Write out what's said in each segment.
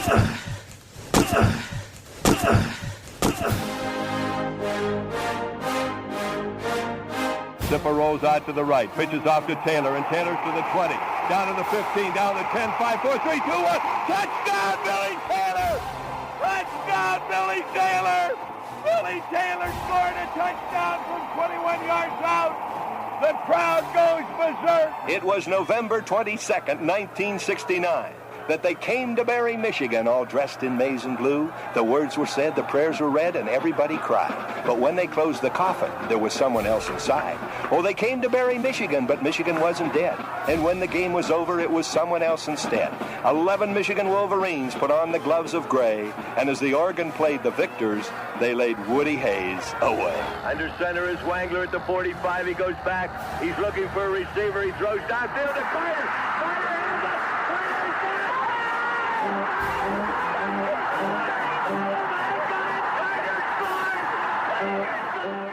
Zipper rolls out to the right, pitches off to Taylor, and Taylor's to the 20, down to the 15, down to 10, 5, 4, 3, 2, 1. Touchdown, Billy Taylor! Touchdown, Billy Taylor! Billy Taylor scored a touchdown from 21 yards out. The crowd goes berserk. It was November 22nd, 1969. That they came to Barry, Michigan, all dressed in maize and blue. The words were said, the prayers were read, and everybody cried. But when they closed the coffin, there was someone else inside. Oh, they came to Barry, Michigan, but Michigan wasn't dead. And when the game was over, it was someone else instead. 11 Michigan Wolverines put on the gloves of gray, and as the organ played the victors, they laid Woody Hayes away. Under center is Wangler at the 45. He goes back. He's looking for a receiver. He throws downfield to Carter.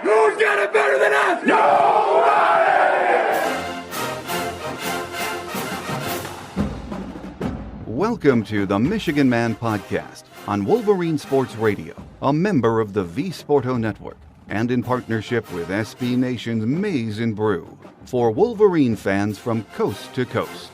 Who's got it better than us? Nobody! Welcome to the Michigan Man Podcast on Wolverine Sports Radio, a member of the V-Sporto Network, and in partnership with SB Nation's Maize and Brew, for Wolverine fans from coast to coast.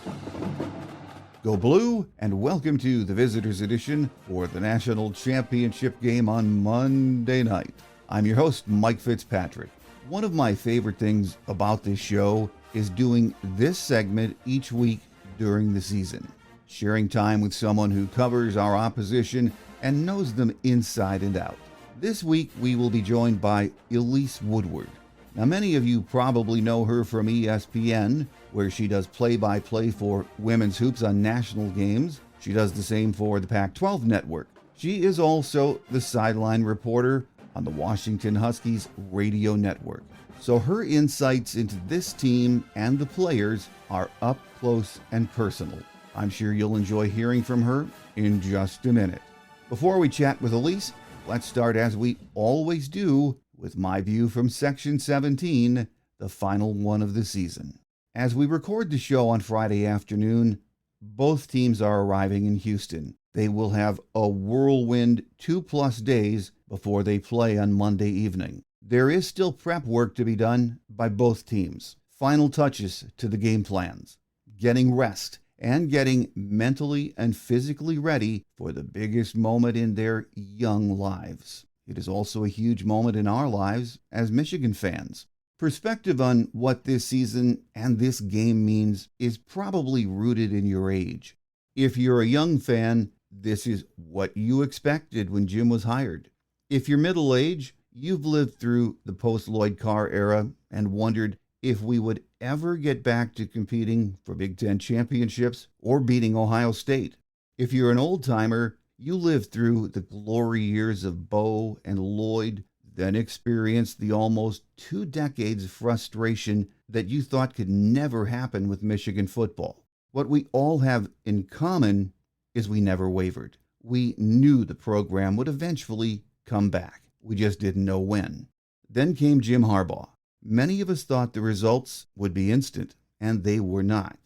Go Blue, and welcome to the Visitors Edition for the National Championship game on Monday night. I'm your host, Mike Fitzpatrick. One of my favorite things about this show is doing this segment each week during the season, sharing time with someone who covers our opposition and knows them inside and out. This week, we will be joined by Elise Woodward. Now, many of you probably know her from ESPN, where she does play-by-play for women's hoops on national games. She does the same for the Pac-12 network. She is also the sideline reporter on the Washington Huskies radio network. So her insights into this team and the players are up close and personal. I'm sure you'll enjoy hearing from her in just a minute. Before we chat with Elise, let's start as we always do with my view from Section 17, the final one of the season. As we record the show on Friday afternoon, both teams are arriving in Houston. They will have a whirlwind 2+ days before they play on Monday evening. There is still prep work to be done by both teams. Final touches to the game plans, getting rest, and getting mentally and physically ready for the biggest moment in their young lives. It is also a huge moment in our lives as Michigan fans. Perspective on what this season and this game means is probably rooted in your age. If you're a young fan, this is what you expected when Jim was hired. If you're middle-aged, you've lived through the post-Lloyd Carr era and wondered if we would ever get back to competing for Big Ten championships or beating Ohio State. If you're an old-timer, you lived through the glory years of Bo and Lloyd, then experienced the almost 2 decades of frustration that you thought could never happen with Michigan football. What we all have in common is we never wavered. We knew the program would eventually come back. We just didn't know when. Then came Jim Harbaugh. Many of us thought the results would be instant, and they were not.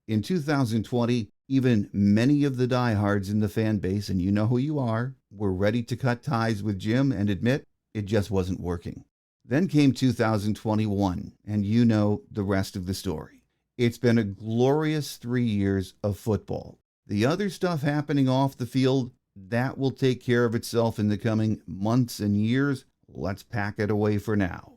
In 2020, even many of the diehards in the fan base, and you know who you are, were ready to cut ties with Jim and admit it just wasn't working. Then came 2021, and you know the rest of the story. It's been a glorious 3 years of football. The other stuff happening off the field, that will take care of itself in the coming months and years. Let's pack it away for now.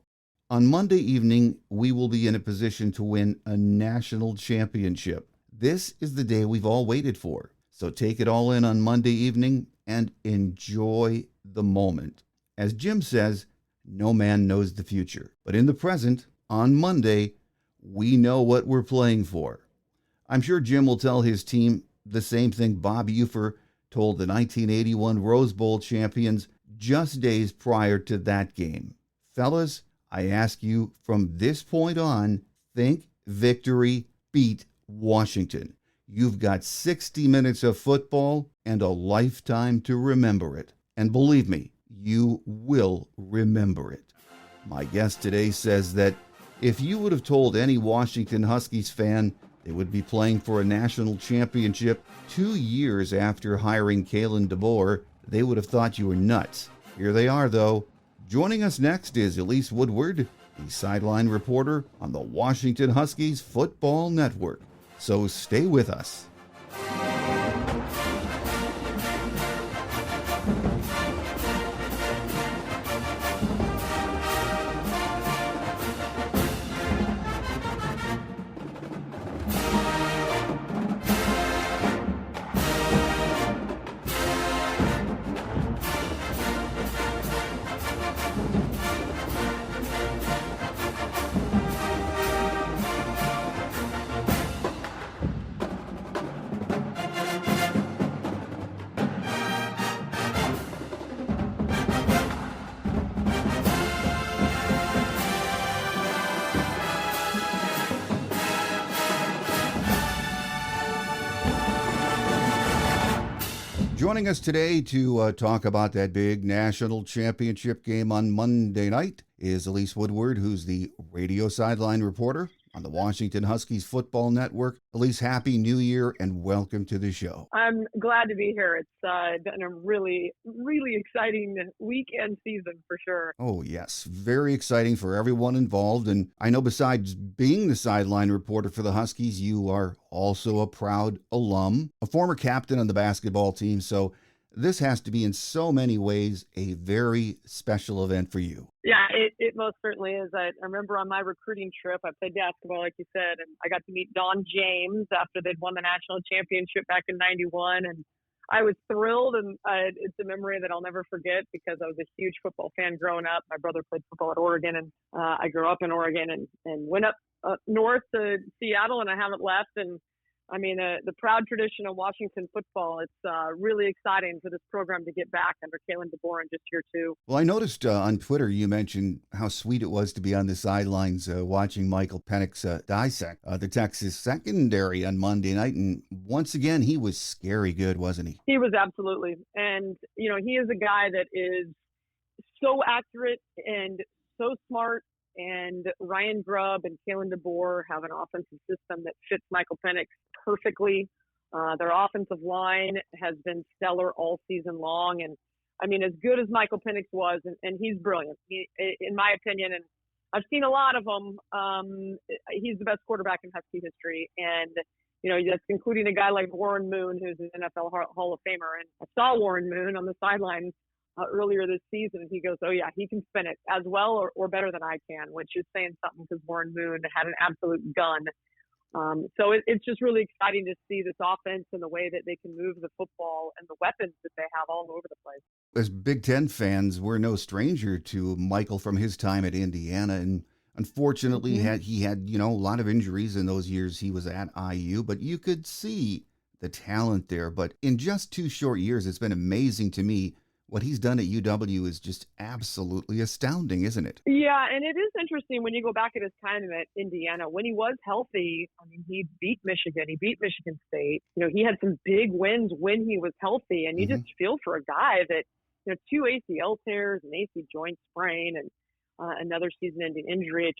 On Monday evening, we will be in a position to win a national championship. This is the day we've all waited for. So take it all in on Monday evening and enjoy the moment. As Jim says, no man knows the future. But in the present, on Monday, we know what we're playing for. I'm sure Jim will tell his team the same thing Bob Ufer told the 1981 Rose Bowl champions just days prior to that game. Fellas, I ask you from this point on, think victory, beat Washington. You've got 60 minutes of football and a lifetime to remember it. And believe me, you will remember it. My guest today says that if you would have told any Washington Huskies fan They would be playing for a national championship 2 years after hiring Kalen DeBoer. They would have thought you were nuts. Here they are, though. Joining us next is Elise Woodward, the sideline reporter on the Washington Huskies Football Network. So stay with us. Joining us today to talk about that big national championship game on Monday night is Elise Woodward, who's the radio sideline reporter on the Washington Huskies Football Network. Elise, Happy New Year and welcome to the show. I'm glad to be here. It's been a really, really exciting weekend season for sure. Oh, yes. Very exciting for everyone involved. And I know besides being the sideline reporter for the Huskies, you are also a proud alum, a former captain on the basketball team. So this has to be in so many ways a very special event for you. Yeah, it most certainly is. I remember on my recruiting trip, I played basketball, like you said, and I got to meet Don James after they'd won the national championship back in '91. And I was thrilled, and it's a memory that I'll never forget because I was a huge football fan growing up. My brother played football at Oregon, and I grew up in Oregon and went up north to Seattle, and I haven't left. And I mean, the proud tradition of Washington football, it's really exciting for this program to get back under Kalen DeBoer in just year two. Well, I noticed on Twitter you mentioned how sweet it was to be on the sidelines watching Michael Penix dissect the Texas secondary on Monday night. And once again, he was scary good, wasn't he? He was absolutely. And, you know, he is a guy that is so accurate and so smart. And Ryan Grubb and Kalen DeBoer have an offensive system that fits Michael Penix perfectly. Their offensive line has been stellar all season long. And, I mean, as good as Michael Penix was, and he's brilliant, in my opinion, and I've seen a lot of them, he's the best quarterback in Husky history. And, you know, that's including a guy like Warren Moon, who's an NFL Hall of Famer. And I saw Warren Moon on the sidelines earlier this season, and he goes, oh yeah, he can spin it as well or better than I can, which is saying something because Warren Moon had an absolute gun. So it's just really exciting to see this offense and the way that they can move the football and the weapons that they have all over the place. As Big Ten fans, we're no stranger to Michael from his time at Indiana, and unfortunately he had a lot of injuries in those years he was at IU, but you could see the talent there. But in just 2 short years, it's been amazing to me. What he's done at UW is just absolutely astounding, isn't it? Yeah, and it is interesting when you go back at his time at Indiana. When he was healthy, I mean, he beat Michigan. He beat Michigan State. You know, he had some big wins when he was healthy. And you just feel for a guy that, 2 ACL tears, an AC joint sprain, and another season-ending injury.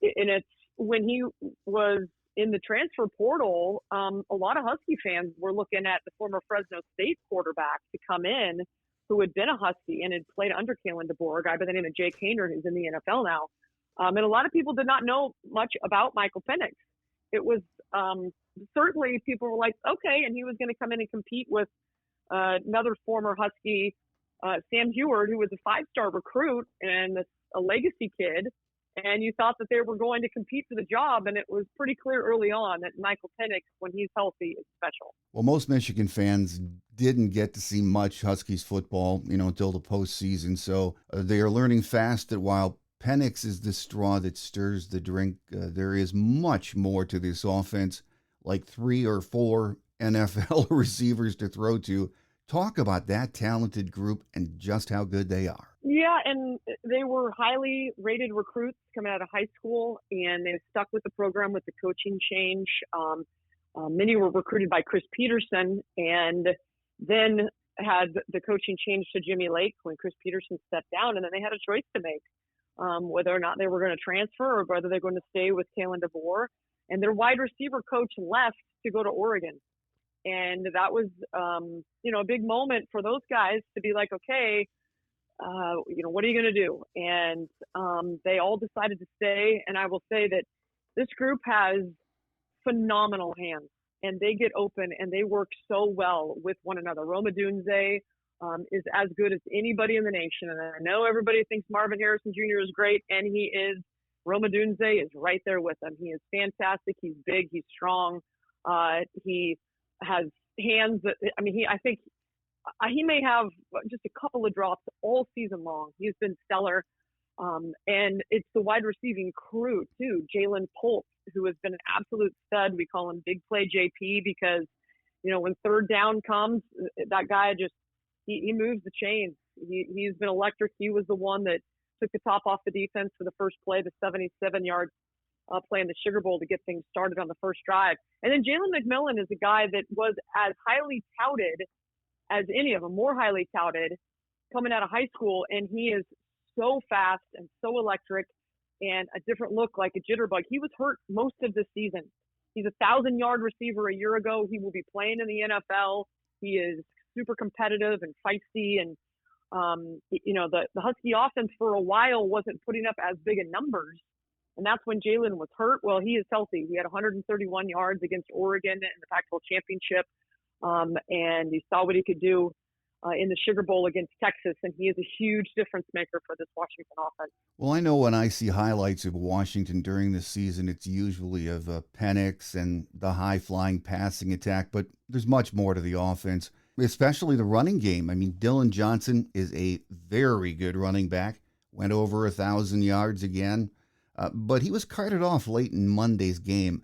It's when he was in the transfer portal, a lot of Husky fans were looking at the former Fresno State quarterback to come in, who had been a Husky and had played under Kalen DeBoer, a guy by the name of Jake Haener, who's in the NFL now. And a lot of people did not know much about Michael Penix. It was certainly people were like, okay, and he was going to come in and compete with another former Husky, Sam Heward, who was a 5-star recruit and a legacy kid. And you thought that they were going to compete for the job, and it was pretty clear early on that Michael Penix, when he's healthy, is special. Well, most Michigan fans didn't get to see much Huskies football, until the postseason. So they are learning fast that while Penix is the straw that stirs the drink, there is much more to this offense, like 3 or 4 NFL receivers to throw to. Talk about that talented group and just how good they are. Yeah, and they were highly rated recruits coming out of high school, and they stuck with the program with the coaching change. Many were recruited by Chris Peterson, and then had the coaching change to Jimmy Lake when Chris Peterson stepped down, and then they had a choice to make, whether or not they were going to transfer or whether they're going to stay with Kalen DeBoer. and their wide receiver coach left to go to Oregon. And that was, a big moment for those guys to be like, okay, what are you going to do? And they all decided to stay. And I will say that this group has phenomenal hands, and they get open and they work so well with one another. Rome Odunze is as good as anybody in the nation. And I know everybody thinks Marvin Harrison Jr. is great, and he is. Rome Odunze is right there with him. He is fantastic. He's big. He's strong. He has hands that, I think he may have just a couple of drops all season long. He's been stellar. And it's the wide receiving crew too. Jalen Polk, who has been an absolute stud. We call him Big Play JP because, when third down comes, that guy he moves the chains. He's been electric. He was the one that took the top off the defense for the first play, the 77-yard play in the Sugar Bowl to get things started on the first drive. And then Jalen McMillan is a guy that was as highly touted as any of them, more highly touted coming out of high school. And he is so fast and so electric and a different look, like a jitterbug. He was hurt most of the season. He's a 1,000-yard receiver a year ago. He will be playing in the NFL. He is super competitive and feisty. And, the Husky offense for a while wasn't putting up as big a numbers. And that's when Jalen was hurt. Well, he is healthy. He had 131 yards against Oregon in the Pac-12 championship. And you saw what he could do in the Sugar Bowl against Texas, and he is a huge difference maker for this Washington offense. Well, I know when I see highlights of Washington during the season, it's usually of Penix and the high-flying passing attack, but there's much more to the offense, especially the running game. Dylan Johnson is a very good running back, went over 1,000 yards again, but he was carted off late in Monday's game.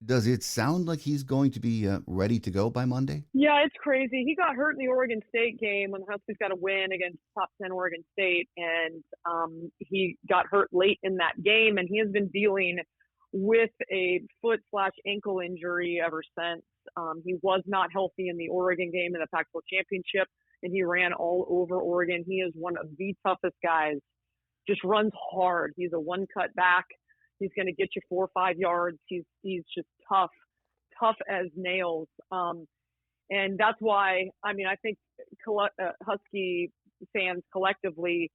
Does it sound like he's going to be ready to go by Monday? Yeah, it's crazy. He got hurt in the Oregon State game when the Huskies got a win against top 10 Oregon State, and he got hurt late in that game, and he has been dealing with a foot/ankle injury ever since. He was not healthy in the Oregon game in the Pac-12 championship, and he ran all over Oregon. He is one of the toughest guys, just runs hard. He's a one-cut back. He's going to get you 4 or 5 yards. He's just tough as nails. And that's why, I think Husky fans collectively,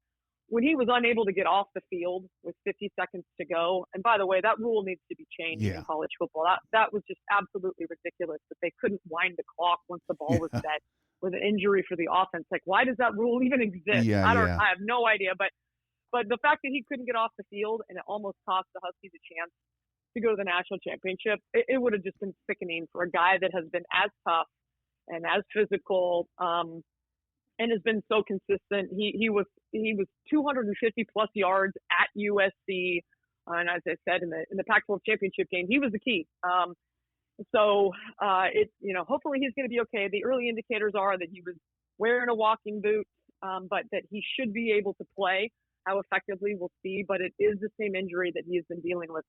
when he was unable to get off the field with 50 seconds to go, and by the way, that rule needs to be changed in college football. That was just absolutely ridiculous that they couldn't wind the clock once the ball was set with an injury for the offense. Like, why does that rule even exist? I have no idea, but the fact that he couldn't get off the field and it almost cost the Huskies a chance to go to the national championship, it would have just been sickening for a guy that has been as tough and as physical and has been so consistent. He was 250 plus yards at USC, and as I said in the Pac-12 championship game, he was the key. Hopefully he's going to be okay. The early indicators are that he was wearing a walking boot, but that he should be able to play. How effectively, we'll see, but it is the same injury that he's been dealing with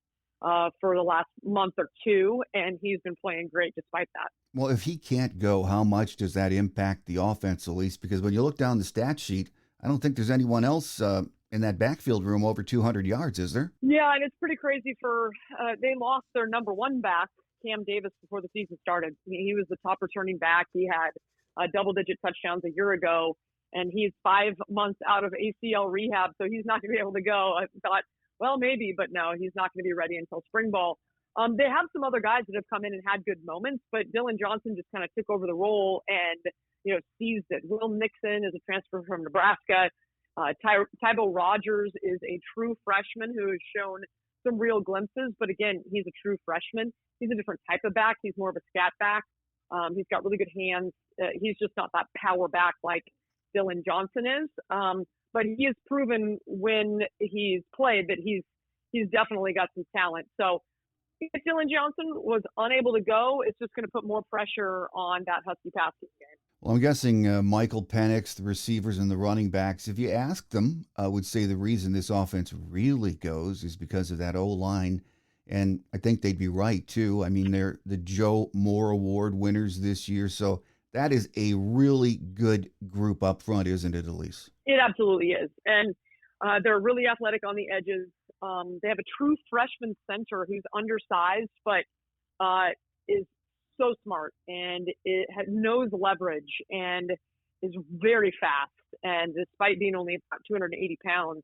for the last month or two, and he's been playing great despite that. Well, if he can't go, how much does that impact the offense, Elise? Because when you look down the stat sheet, I don't think there's anyone else in that backfield room over 200 yards, is there? Yeah, and it's pretty crazy they lost their number one back, Cam Davis, before the season started. He was the top returning back. He had double-digit touchdowns a year ago. And he's 5 months out of ACL rehab, so he's not going to be able to go. I thought, well, maybe, but no, he's not going to be ready until spring ball. They have some other guys that have come in and had good moments, but Dylan Johnson just kind of took over the role and, seized it. Will Nixon is a transfer from Nebraska. Tybo Rogers is a true freshman who has shown some real glimpses, but again, he's a true freshman. He's a different type of back. He's more of a scat back. He's got really good hands. He's just not that power back like Dylan Johnson is, but he has proven when he's played that he's definitely got some talent. So if Dylan Johnson was unable to go, it's just going to put more pressure on that Husky passing game. Well, I'm guessing Michael Penix, the receivers and the running backs, if you ask them, would say the reason this offense really goes is because of that O-line. And I think they'd be right, too. They're the Joe Moore Award winners this year, so that is a really good group up front, isn't it, Elise? It absolutely is. And they're really athletic on the edges. They have a true freshman center who's undersized, but is so smart and knows leverage and is very fast. And despite being only about 280 pounds,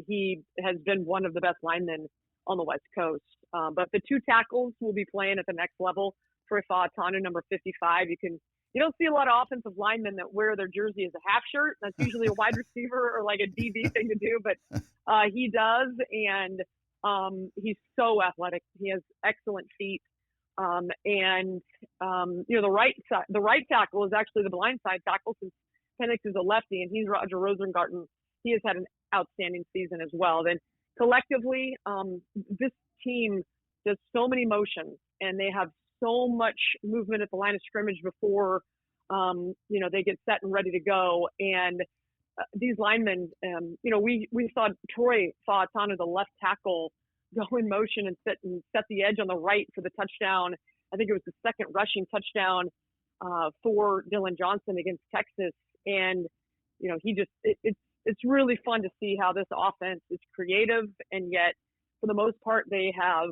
he has been one of the best linemen on the West Coast. But the two tackles will be playing at the next level. Troy Fautanu, number 55. You don't see a lot of offensive linemen that wear their jersey as a half shirt. That's usually a wide receiver or like a DB thing to do, but he does, and he's so athletic. He has excellent feet. The right tackle is actually the blind side tackle since Penix is a lefty, and he's Roger Rosengarten. He has had an outstanding season as well. Then collectively, this team does so many motions, and they have so much movement at the line of scrimmage before, they get set and ready to go. And these linemen, we saw Troy Fautanu, the left tackle, go in motion and set the edge on the right for the touchdown. I think it was the second rushing touchdown for Dylan Johnson against Texas. And, it's really fun to see how this offense is creative, and yet for the most part, they have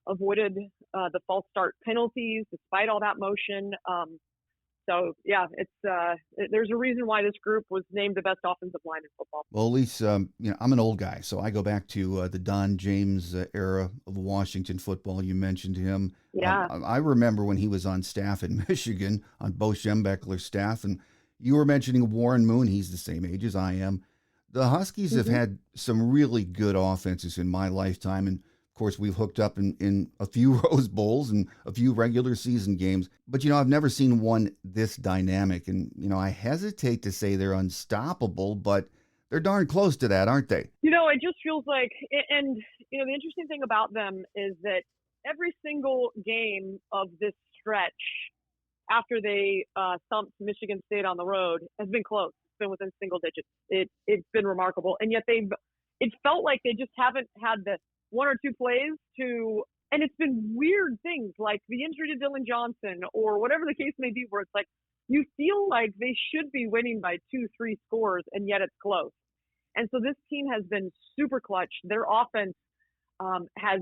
avoided the false start penalties despite all that motion. There's a reason why this group was named the best offensive line in football. Well, Elise, I'm an old guy, so I go back to the Don James era of Washington football. You mentioned him. Yeah. I remember when he was on staff in Michigan, on Bo Schembechler's staff, and you were mentioning Warren Moon. He's the same age as I am. The Huskies have had some really good offenses in my lifetime, and of course, we've hooked up in a few Rose Bowls and a few regular season games. But, I've never seen one this dynamic. And, I hesitate to say they're unstoppable, but they're darn close to that, aren't they? It just feels like, and, the interesting thing about them is that every single game of this stretch after they thumped Michigan State on the road has been close. It's been within single digits. It's been remarkable. And yet it felt like they just haven't had the one or two plays and it's been weird things like the injury to Dylan Johnson or whatever the case may be, where it's like you feel like they should be winning by 2-3 scores, and yet it's close. And so this team has been super clutch. Their offense has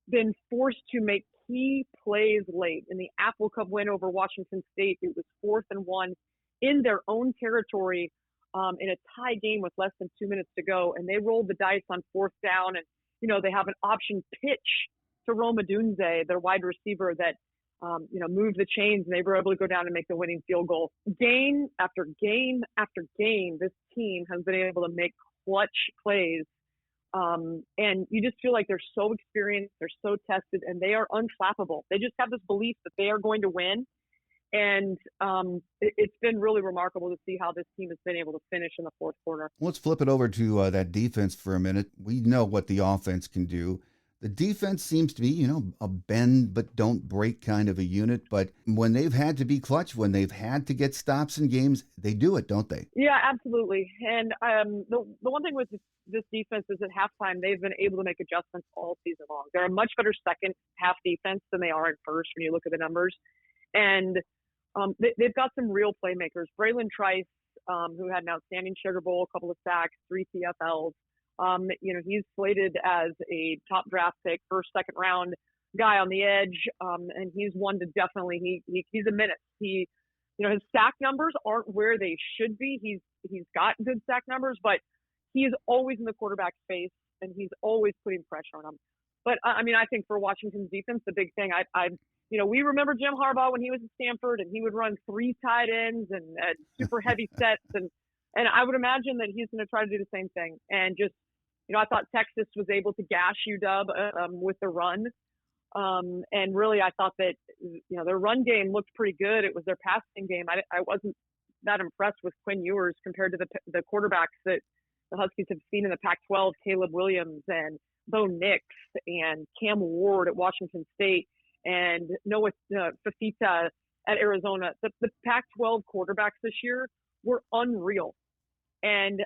been forced to make key plays late. In the Apple Cup win over Washington State, it was 4th and 1 in their own territory in a tie game with less than 2 minutes to go, and they rolled the dice on 4th down, and they have an option pitch to Roma Dunze, their wide receiver, that, moved the chains, and they were able to go down and make the winning field goal. Game after game after game, this team has been able to make clutch plays. And you just feel like they're so experienced, they're so tested, and they are unflappable. They just have this belief that they are going to win. And it's been really remarkable to see how this team has been able to finish in the fourth quarter. Let's flip it over to that defense for a minute. We know what the offense can do. The defense seems to be, a bend but don't break kind of a unit. But when they've had to be clutch, when they've had to get stops in games, they do it, don't they? Yeah, absolutely. And the one thing with this defense is at halftime, they've been able to make adjustments all season long. They're a much better second half defense than they are in first when you look at the numbers. And they've got some real playmakers. Braylon Trice, who had an outstanding Sugar Bowl, a couple of sacks, 3 TFLs. He's slated as a top draft pick, first, second round guy on the edge. And he's one to definitely, he's a menace. His sack numbers aren't where they should be. He's got good sack numbers, but he is always in the quarterback's face, and he's always putting pressure on him. But I think for Washington's defense, the big thing, we remember Jim Harbaugh when he was at Stanford, and he would run 3 tight ends and super heavy sets. And I would imagine that he's going to try to do the same thing. And just, I thought Texas was able to gash UW with the run. And really, I thought that, their run game looked pretty good. It was their passing game. I wasn't that impressed with Quinn Ewers compared to the quarterbacks that the Huskies have seen in the Pac-12, Caleb Williams and Bo Nix and Cam Ward at Washington State and Noah Fafita at Arizona. The Pac-12 quarterbacks this year were unreal. And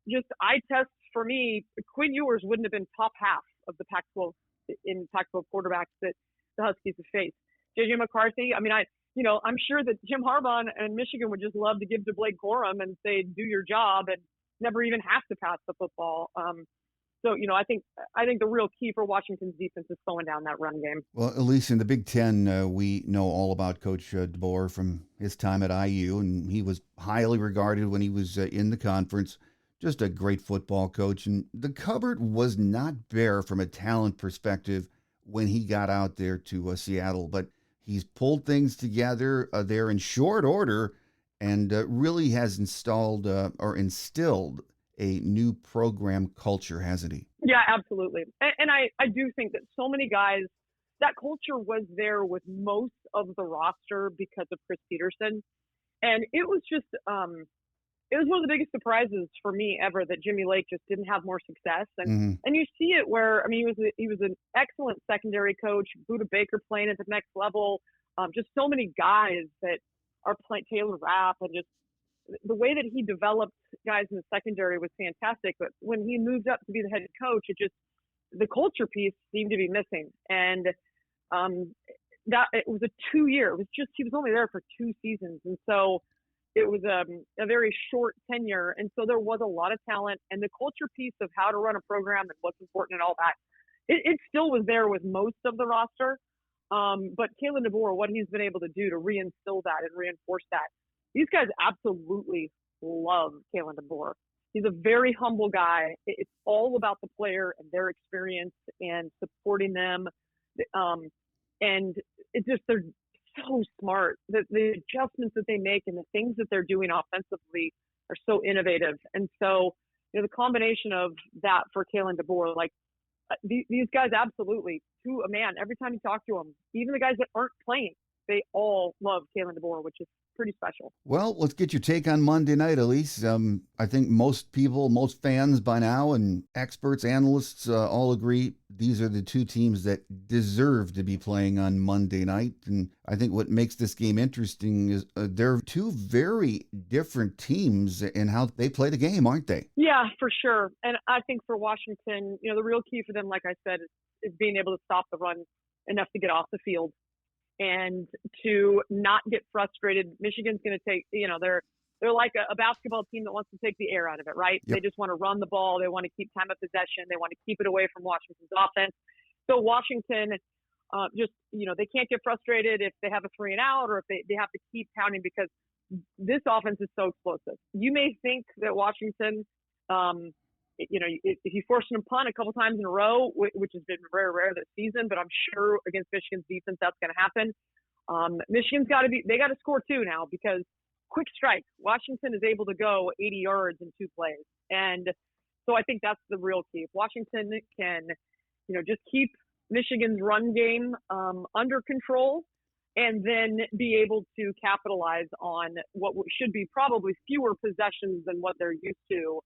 just eye test for me, Quinn Ewers wouldn't have been top half of the Pac-12 in Pac-12 quarterbacks that the Huskies have faced. JJ McCarthy, I'm sure that Jim Harbaugh and Michigan would just love to give to Blake Corum and say, do your job and never even have to pass the football. So, I think the real key for Washington's defense is slowing down that run game. Well, Elise, in the Big Ten, we know all about Coach DeBoer from his time at IU, and he was highly regarded when he was in the conference. Just a great football coach, and the cupboard was not bare from a talent perspective when he got out there to Seattle, but he's pulled things together there in short order and really has instilled a new program culture, hasn't he? Yeah, absolutely. And I do think that so many guys, that culture was there with most of the roster because of Chris Peterson. And it was just, it was one of the biggest surprises for me ever that Jimmy Lake just didn't have more success. And and you see it where, he was an excellent secondary coach, Buda Baker playing at the next level, just so many guys that are playing, Taylor Rapp, and just the way that he developed guys in the secondary was fantastic. But when he moved up to be the head coach, the culture piece seemed to be missing. And that it was a 2-year. It was just, he was only there for 2 seasons. And so it was a very short tenure. And so there was a lot of talent, and the culture piece of how to run a program and what's important and all that, it still was there with most of the roster. But Kalen DeBoer, what he's been able to do to reinstill that and reinforce that, these guys absolutely love Kalen DeBoer. He's a very humble guy. It's all about the player and their experience and supporting them. And it's just, they're so smart. The adjustments that they make and the things that they're doing offensively are so innovative. And so, the combination of that for Kalen DeBoer, these guys absolutely, to a man, every time you talk to them, even the guys that aren't playing, they all love Kalen DeBoer, which is pretty special. Well, let's get your take on Monday night, Elise. I think most people, most fans by now, and experts, analysts all agree these are the two teams that deserve to be playing on Monday night. And I think what makes this game interesting is they're two very different teams in how they play the game, aren't they? Yeah, for sure. And I think for Washington, the real key for them, like I said, is being able to stop the run enough to get off the field and to not get frustrated. Michigan's going to take, they're like a basketball team that wants to take the air out of it, right? Yep. They just want to run the ball. They want to keep time of possession. They want to keep it away from Washington's offense. So Washington, they can't get frustrated if they have a 3 and out, or if they have to keep counting, because this offense is so explosive. You may think that Washington, if you force them to punt a couple times in a row, which has been very rare this season, but I'm sure against Michigan's defense that's going to happen. Michigan's they got to score too now, because quick strike, Washington is able to go 80 yards in 2 plays. And so I think that's the real key. If Washington can, just keep Michigan's run game under control, and then be able to capitalize on what should be probably fewer possessions than what they're used to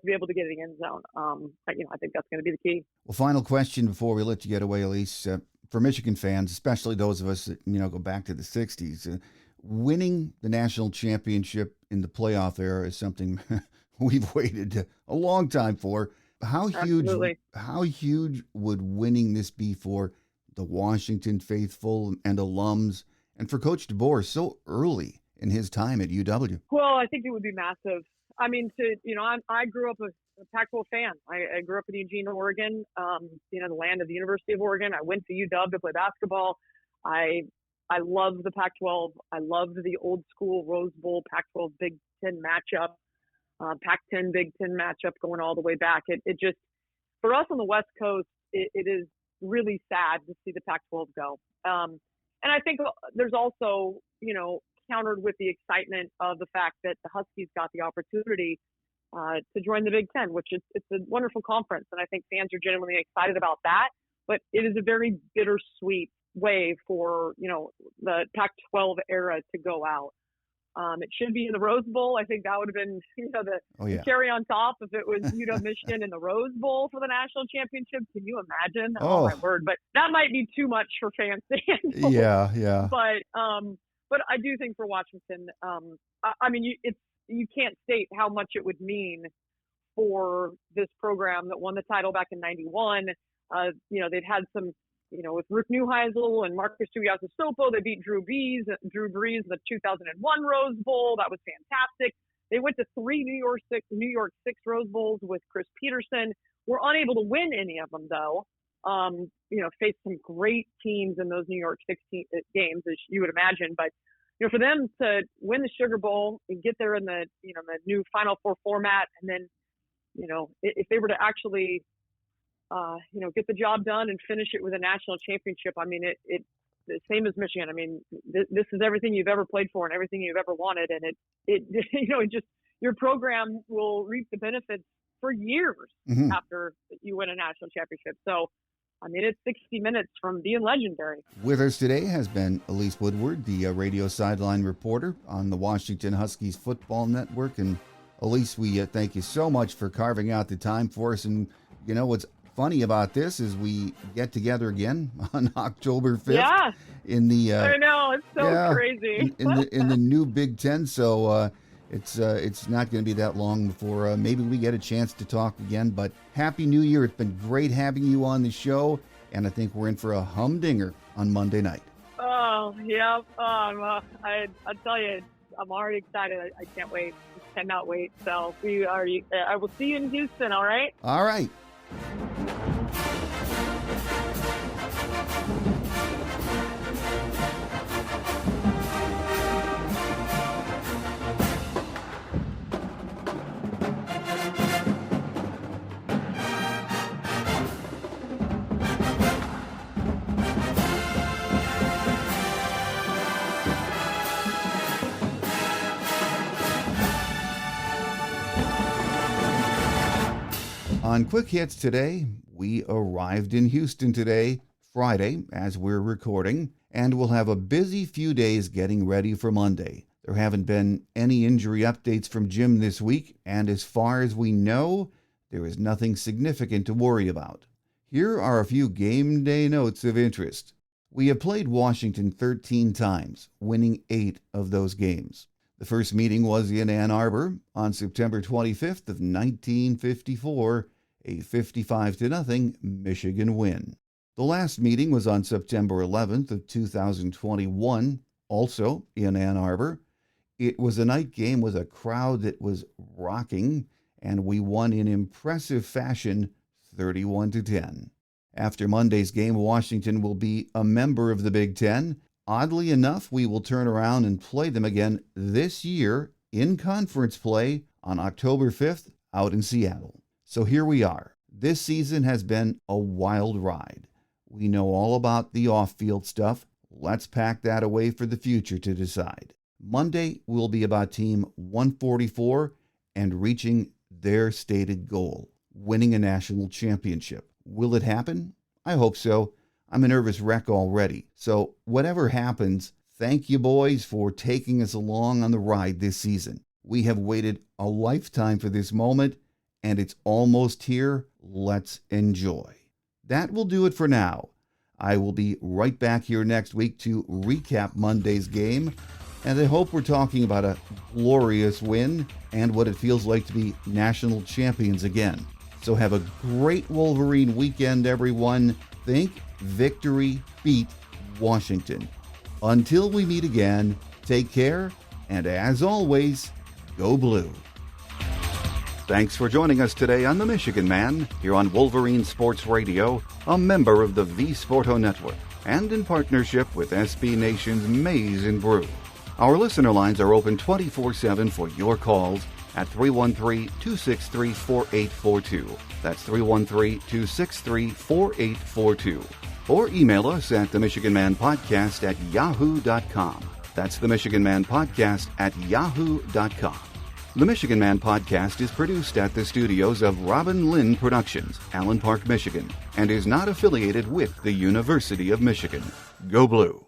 be able to get in the end zone. I think that's going to be the key. Well, final question before we let you get away, Elise. For Michigan fans, especially those of us that, go back to the 60s, winning the national championship in the playoff era is something we've waited a long time for. How huge would winning this be for the Washington faithful and alums, and for Coach DeBoer so early in his time at UW? Well, I think it would be massive. I grew up a Pac-12 fan. I grew up in Eugene, Oregon, the land of the University of Oregon. I went to UW to play basketball. I love the Pac-12. I loved the old school Rose Bowl Pac-12 Big Ten matchup, Pac-10 Big Ten matchup going all the way back. It just, for us on the West Coast, it is really sad to see the Pac-12 go. And I think there's also, countered with the excitement of the fact that the Huskies got the opportunity to join the Big Ten, which it's a wonderful conference. And I think fans are genuinely excited about that. But it is a very bittersweet way for, the Pac-12 era to go out. It should be in the Rose Bowl. I think that would have been, the cherry on top if it was UW Michigan in the Rose Bowl for the national championship. Can you imagine? Oh my word! But that might be too much for fans to handle. Yeah. But I do think for Washington, you can't state how much it would mean for this program that won the title back in '91. They'd had some, with Rick Neuheisel and Marcus Tuiasosopo, they beat Drew Brees in the 2001 Rose Bowl. That was fantastic. They went to 3 New York Six Rose Bowls with Chris Peterson. Were unable to win any of them, though. Faced some great teams in those New York Six games, as you would imagine. But for them to win the Sugar Bowl and get there in the the new Final Four format, and then if they were to actually get the job done and finish it with a national championship, I mean, it the same as Michigan. I mean, this is everything you've ever played for and everything you've ever wanted, and it just your program will reap the benefits for years after you win a national championship. So, I mean, it's 60 minutes from being legendary. With us today has been Elise Woodward, the radio sideline reporter on the Washington Huskies Football Network. And Elise, we thank you so much for carving out the time for us. And what's funny about this is we get together again on October 5th. Yeah. I know, it's so crazy. in the new Big Ten. So it's not going to be that long before maybe we get a chance to talk again. But Happy New Year. It's been great having you on the show. And I think we're in for a humdinger on Monday night. Oh, yeah. I'll tell you, I'm already excited. I can't wait. I cannot wait. So I will see you in Houston, all right? All right. On Quick Hits today, we arrived in Houston today, Friday, as we're recording, and we'll have a busy few days getting ready for Monday. There haven't been any injury updates from Jim this week, and as far as we know, there is nothing significant to worry about. Here are a few game day notes of interest. We have played Washington 13 times, winning 8 of those games. The first meeting was in Ann Arbor on September 25th of 1954, a 55-0 Michigan win. The last meeting was on September 11th of 2021, also in Ann Arbor. It was a night game with a crowd that was rocking, and we won in impressive fashion 31-10. After Monday's game, Washington will be a member of the Big Ten. Oddly enough, we will turn around and play them again this year in conference play on October 5th out in Seattle. So here we are. This season has been a wild ride. We know all about the off-field stuff. Let's pack that away for the future to decide. Monday will be about Team 144 and reaching their stated goal, winning a national championship. Will it happen? I hope so. I'm a nervous wreck already. So whatever happens, thank you boys for taking us along on the ride this season. We have waited a lifetime for this moment, and it's almost here. Let's enjoy. That will do it for now. I will be right back here next week to recap Monday's game, and I hope we're talking about a glorious win and what it feels like to be national champions again. So have a great Wolverine weekend, everyone. Think victory beat Washington. Until we meet again, take care, and as always, go blue. Thanks for joining us today on The Michigan Man, here on Wolverine Sports Radio, a member of the V Sporto Network, and in partnership with SB Nation's Maize and Brew. Our listener lines are open 24/7 for your calls at 313-263-4842. That's 313-263-4842. Or email us at themichiganmanpodcast@yahoo.com. That's themichiganmanpodcast@yahoo.com. The Michigan Man Podcast is produced at the studios of Robin Lynn Productions, Allen Park, Michigan, and is not affiliated with the University of Michigan. Go Blue!